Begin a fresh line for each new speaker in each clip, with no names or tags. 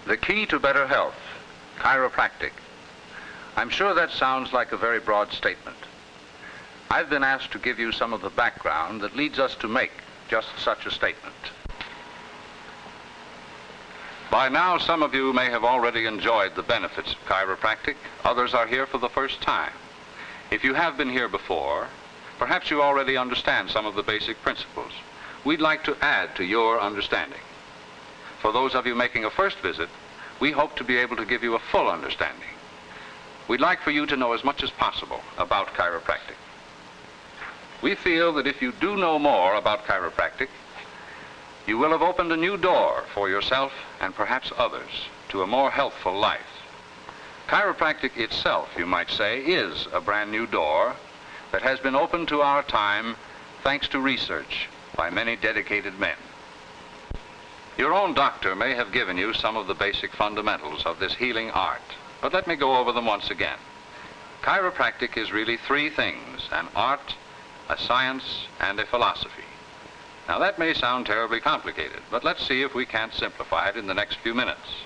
The key to better health, chiropractic. I'm sure that sounds like a very broad statement. I've been asked to give you some of the background that leads us to make just such a statement. By now, some of you may have already enjoyed the benefits of chiropractic. Others are here for the first time. If you have been here before, perhaps you already understand some of the basic principles. We'd like to add to your understanding. For those of you making a first visit, we hope to be able to give you a full understanding. We'd like for you to know as much as possible about chiropractic. We feel that if you do know more about chiropractic, you will have opened a new door for yourself and perhaps others to a more healthful life. Chiropractic itself, you might say, is a brand new door that has been opened to our time thanks to research by many dedicated men. Your own doctor may have given you some of the basic fundamentals of this healing art, but let me go over them once again. Chiropractic is really three things: an art, a science, and a philosophy. Now that may sound terribly complicated, but let's see if we can't simplify it in the next few minutes.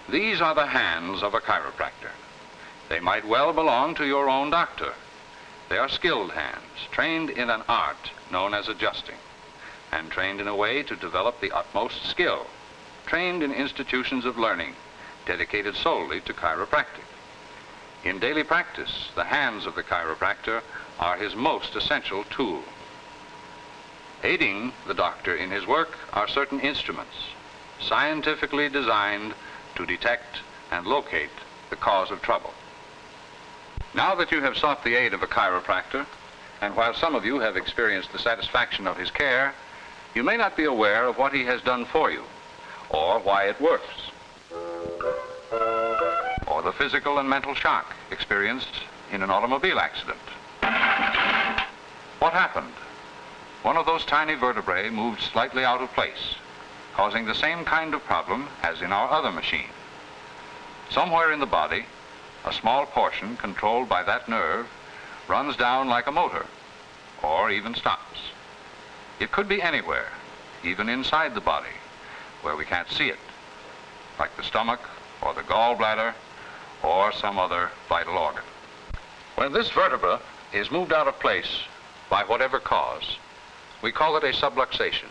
These are the hands of a chiropractor. They might well belong to your own doctor. They are skilled hands, trained in an art known as adjusting, and trained in a way to develop the utmost skill, trained in institutions of learning dedicated solely to chiropractic. In daily practice, the hands of the chiropractor are his most essential tool. Aiding the doctor in his work are certain instruments, scientifically designed to detect and locate the cause of trouble. Now that you have sought the aid of a chiropractor, and while some of you have experienced the satisfaction of his care, you may not be aware of what he has done for you, or why it works, or the physical and mental shock experienced in an automobile accident. What happened? One of those tiny vertebrae moved slightly out of place, causing the same kind of problem as in our other machine. Somewhere in the body, a small portion controlled by that nerve runs down like a motor, or even stops. It could be anywhere, even inside the body, where we can't see it, like the stomach or the gallbladder or some other vital organ. When this vertebra is moved out of place by whatever cause, we call it a subluxation.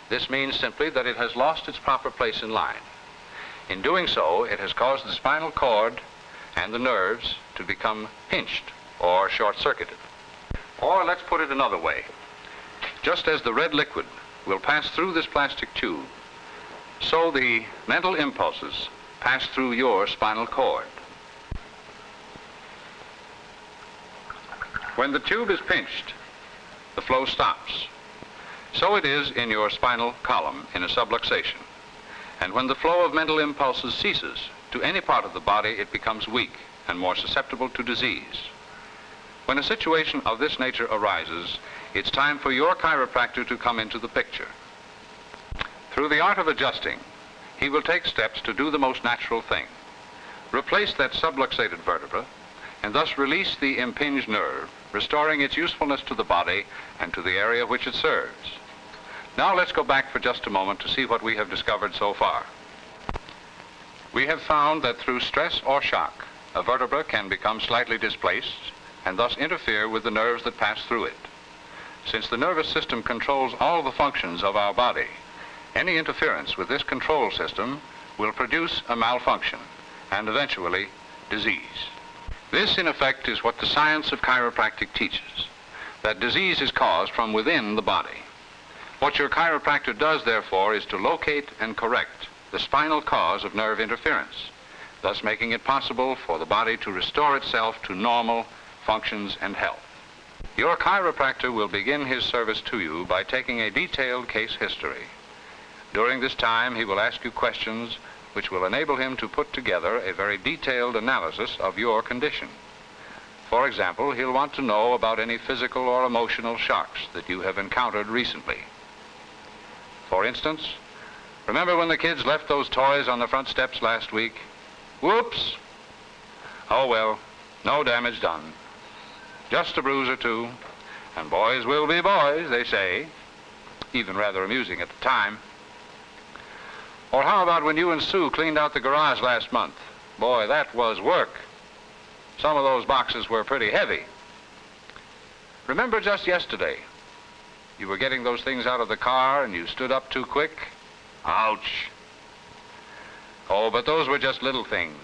This means simply that it has lost its proper place in line. In doing so, it has caused the spinal cord and the nerves to become pinched or short-circuited. Or let's put it another way. Just as the red liquid will pass through this plastic tube, so the mental impulses pass through your spinal cord. When the tube is pinched, the flow stops. So it is in your spinal column in a subluxation. And when the flow of mental impulses ceases to any part of the body, it becomes weak and more susceptible to disease. When a situation of this nature arises, it's time for your chiropractor to come into the picture. Through the art of adjusting, he will take steps to do the most natural thing. Replace that subluxated vertebra and thus release the impinged nerve, restoring its usefulness to the body and to the area which it serves. Now let's go back for just a moment to see what we have discovered so far. We have found that through stress or shock, a vertebra can become slightly displaced and thus interfere with the nerves that pass through it. Since the nervous system controls all the functions of our body, any interference with this control system will produce a malfunction and eventually disease. This, in effect, is what the science of chiropractic teaches, that disease is caused from within the body. What your chiropractor does, therefore, is to locate and correct the spinal cause of nerve interference, thus making it possible for the body to restore itself to normal functions and health. Your chiropractor will begin his service to you by taking a detailed case history. During this time, he will ask you questions which will enable him to put together a very detailed analysis of your condition. For example, he'll want to know about any physical or emotional shocks that you have encountered recently. For instance, remember when the kids left those toys on the front steps last week? Whoops! Oh well, no damage done. Just a bruise or two, and boys will be boys, they say, even rather amusing at the time. Or how about when you and Sue cleaned out the garage last month? Boy, that was work. Some of those boxes were pretty heavy. Remember just yesterday, you were getting those things out of the car and you stood up too quick? Ouch. Oh, but those were just little things.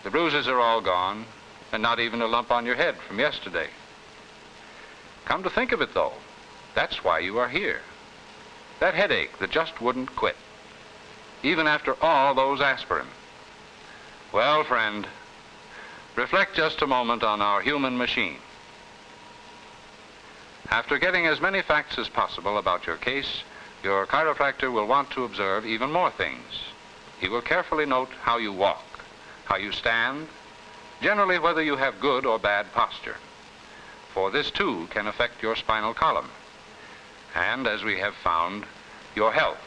The bruises are all gone, and not even a lump on your head from yesterday. Come to think of it, though, that's why you are here. That headache that just wouldn't quit, even after all those aspirin. Well, friend, reflect just a moment on our human machine. After getting as many facts as possible about your case, your chiropractor will want to observe even more things. He will carefully note how you walk, how you stand, generally whether you have good or bad posture. For this too can affect your spinal column, and as we have found, your health.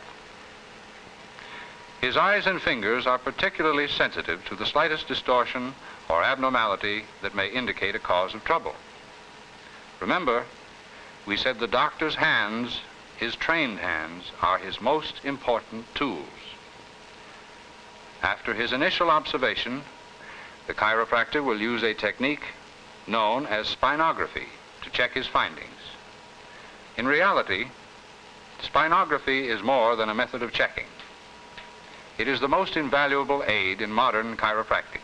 His eyes and fingers are particularly sensitive to the slightest distortion or abnormality that may indicate a cause of trouble. Remember, we said the doctor's hands, his trained hands, are his most important tools. After his initial observation, the chiropractor will use a technique known as spinography to check his findings. In reality, spinography is more than a method of checking. It is the most invaluable aid in modern chiropractic.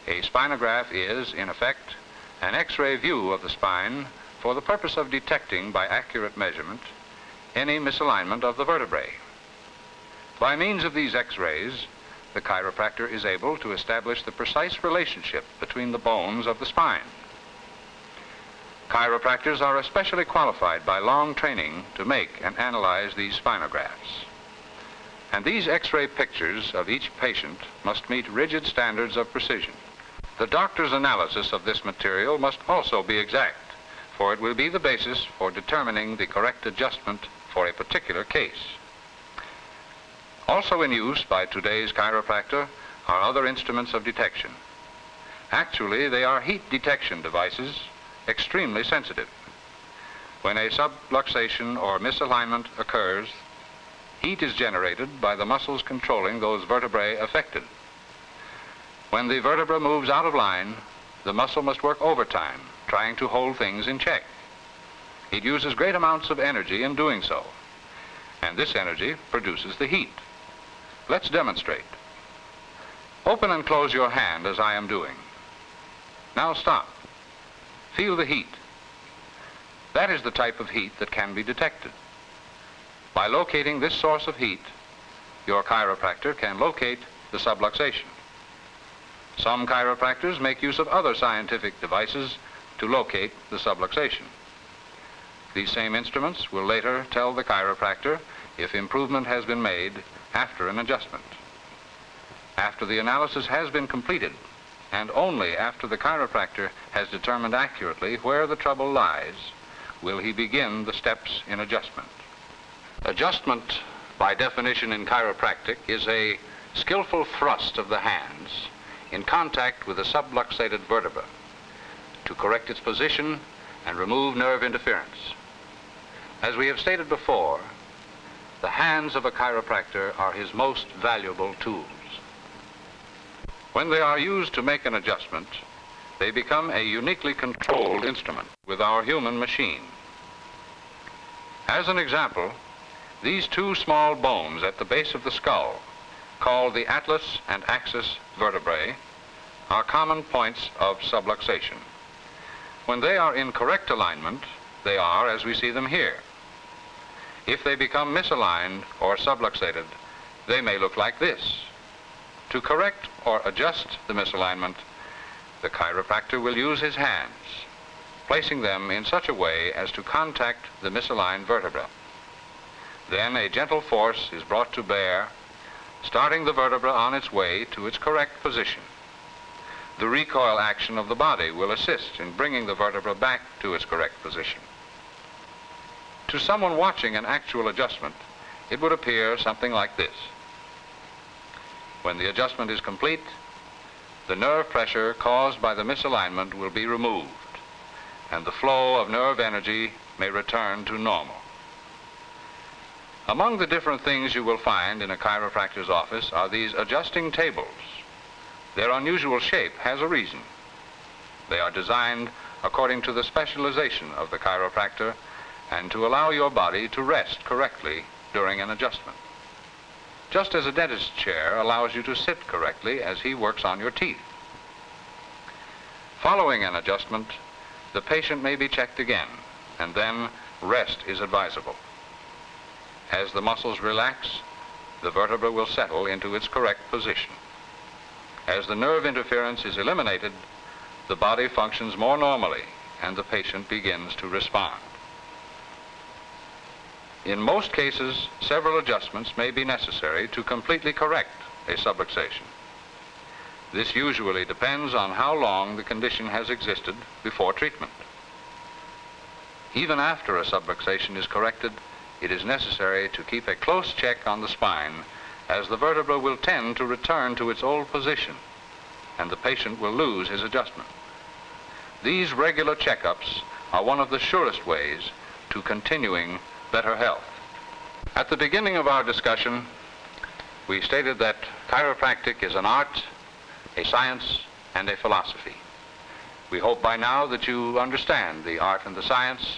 A spinograph is, in effect, an X-ray view of the spine for the purpose of detecting by accurate measurement any misalignment of the vertebrae. By means of these X-rays, the chiropractor is able to establish the precise relationship between the bones of the spine. Chiropractors are especially qualified by long training to make and analyze these spinographs. And these X-ray pictures of each patient must meet rigid standards of precision. The doctor's analysis of this material must also be exact, for it will be the basis for determining the correct adjustment for a particular case. Also in use by today's chiropractor are other instruments of detection. Actually, they are heat detection devices, extremely sensitive. When a subluxation or misalignment occurs, heat is generated by the muscles controlling those vertebrae affected. When the vertebra moves out of line, the muscle must work overtime, trying to hold things in check. It uses great amounts of energy in doing so, and this energy produces the heat. Let's demonstrate. Open and close your hand as I am doing. Now stop. Feel the heat. That is the type of heat that can be detected. By locating this source of heat, your chiropractor can locate the subluxation. Some chiropractors make use of other scientific devices to locate the subluxation. These same instruments will later tell the chiropractor if improvement has been made after an adjustment. After the analysis has been completed, and only after the chiropractor has determined accurately where the trouble lies, will he begin the steps in adjustment. Adjustment, by definition in chiropractic, is a skillful thrust of the hands in contact with the subluxated vertebra to correct its position and remove nerve interference. As we have stated before, the hands of a chiropractor are his most valuable tools. When they are used to make an adjustment, they become a uniquely controlled instrument with our human machine. As an example, these two small bones at the base of the skull, called the atlas and axis vertebrae, are common points of subluxation. When they are in correct alignment, they are as we see them here. If they become misaligned or subluxated, they may look like this. To correct or adjust the misalignment, the chiropractor will use his hands, placing them in such a way as to contact the misaligned vertebra. Then a gentle force is brought to bear, starting the vertebra on its way to its correct position. The recoil action of the body will assist in bringing the vertebra back to its correct position. To someone watching an actual adjustment, it would appear something like this. When the adjustment is complete, the nerve pressure caused by the misalignment will be removed, and the flow of nerve energy may return to normal. Among the different things you will find in a chiropractor's office are these adjusting tables. Their unusual shape has a reason. They are designed according to the specialization of the chiropractor and to allow your body to rest correctly during an adjustment. Just as a dentist's chair allows you to sit correctly as he works on your teeth. Following an adjustment, the patient may be checked again, and then rest is advisable. As the muscles relax, the vertebra will settle into its correct position. As the nerve interference is eliminated, the body functions more normally and the patient begins to respond. In most cases, several adjustments may be necessary to completely correct a subluxation. This usually depends on how long the condition has existed before treatment. Even after a subluxation is corrected, it is necessary to keep a close check on the spine, as the vertebra will tend to return to its old position and the patient will lose his adjustment. These regular checkups are one of the surest ways to continuing better health. At the beginning of our discussion, we stated that chiropractic is an art, a science, and a philosophy. We hope by now that you understand the art and the science,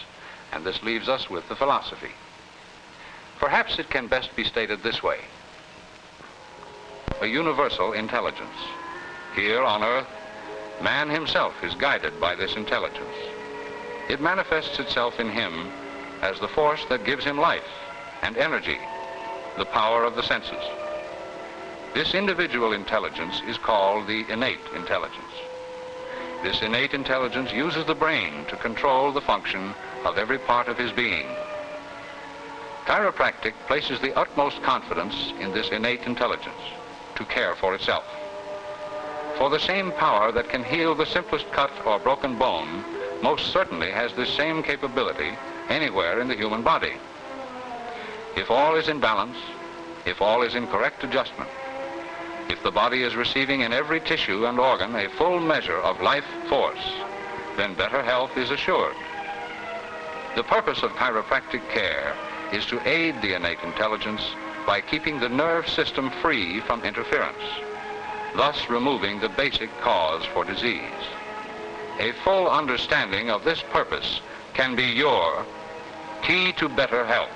and this leaves us with the philosophy. Perhaps it can best be stated this way: a universal intelligence. Here on Earth, man himself is guided by this intelligence. It manifests itself in him as the force that gives him life and energy, the power of the senses. This individual intelligence is called the innate intelligence. This innate intelligence uses the brain to control the function of every part of his being. Chiropractic places the utmost confidence in this innate intelligence to care for itself. For the same power that can heal the simplest cut or broken bone most certainly has this same capability anywhere in the human body. If all is in balance, if all is in correct adjustment, if the body is receiving in every tissue and organ a full measure of life force, then better health is assured. The purpose of chiropractic care is to aid the innate intelligence by keeping the nerve system free from interference, thus removing the basic cause for disease. A full understanding of this purpose can be your key to better health.